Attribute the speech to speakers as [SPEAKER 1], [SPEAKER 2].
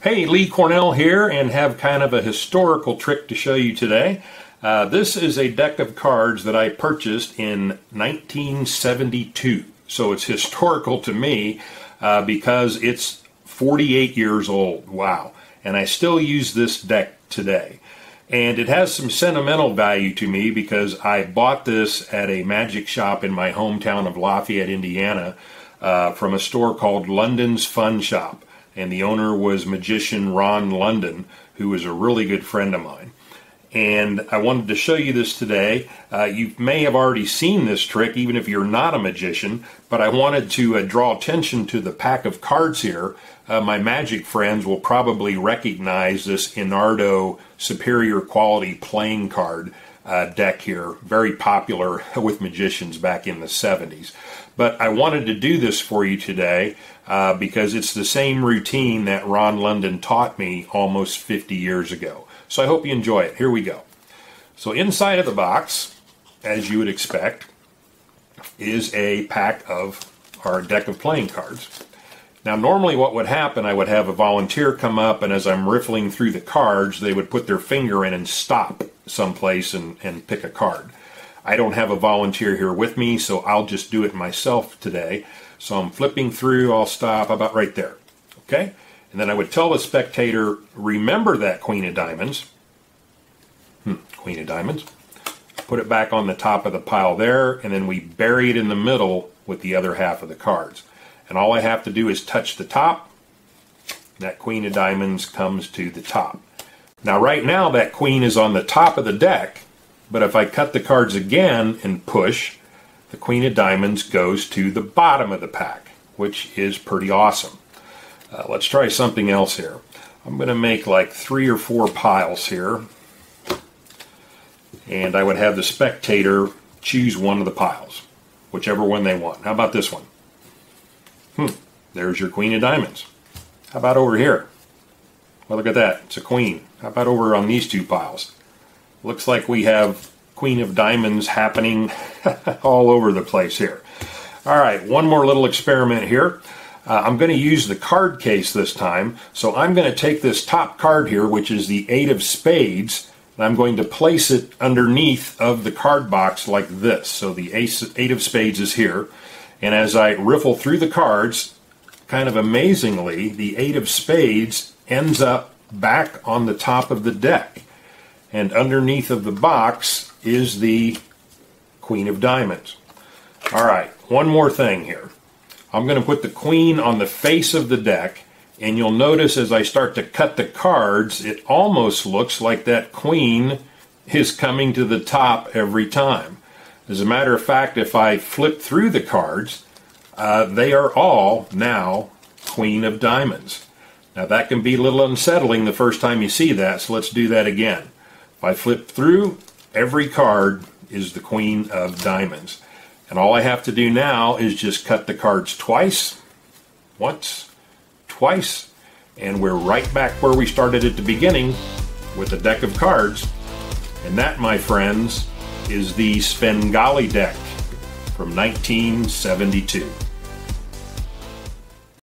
[SPEAKER 1] Hey, Lee Cornell here, and have kind of a historical trick to show you today. This is a deck of cards that I purchased in 1972. So it's historical to me because it's 48 years old. Wow. And I still use this deck today. And it has some sentimental value to me because I bought this at a magic shop in my hometown of Lafayette, Indiana, from a store called London's Fun Shop. And the owner was magician Ron London, who was a really good friend of mine. And I wanted to show you this today. You may have already seen this trick, even if you're not a magician, but I wanted to draw attention to the pack of cards here. My magic friends will probably recognize this Inardo Superior Quality playing card deck here, very popular with magicians back in the 70s. But I wanted to do this for you today because it's the same routine that Ron London taught me almost 50 years ago. So I hope you enjoy it. Here we go. So inside of the box, as you would expect, is a pack of our deck of playing cards. Now normally what would happen, I would have a volunteer come up, and as I'm riffling through the cards, they would put their finger in and stop someplace and pick a card. I don't have a volunteer here with me, so I'll just do it myself today. So I'm flipping through, I'll stop about right there. Okay? And then I would tell the spectator, remember that Queen of Diamonds. Queen of Diamonds. Put it back on the top of the pile there, and then we bury it in the middle with the other half of the cards. And all I have to do is touch the top. That Queen of Diamonds comes to the top. Now right now that Queen is on the top of the deck, but if I cut the cards again and push, the Queen of Diamonds goes to the bottom of the pack, which is pretty awesome. Let's try something else here. I'm going to make like 3 or 4 piles here, and I would have the spectator choose one of the piles, whichever one they want. How about this one? There's your Queen of Diamonds. How about over here? Well, look at that. It's a queen. How about over on these 2 piles? Looks like we have Queen of Diamonds happening all over the place here. All right, one more little experiment here. I'm going to use the card case this time. So I'm going to take this top card here, which is the 8 of Spades, and I'm going to place it underneath of the card box like this. So the 8 of Spades is here. And as I riffle through the cards, kind of amazingly, the 8 of Spades ends up back on the top of the deck. And underneath of the box is the Queen of Diamonds. All right, one more thing here. I'm going to put the Queen on the face of the deck, and you'll notice as I start to cut the cards, it almost looks like that Queen is coming to the top every time. As a matter of fact, if I flip through the cards, they are all now Queen of Diamonds. Now that can be a little unsettling the first time you see that, so let's do that again. If I flip through, every card is the Queen of Diamonds. And all I have to do now is just cut the cards twice, once, twice, and we're right back where we started at the beginning with a deck of cards. And that, my friends, is the Svengali deck from 1972.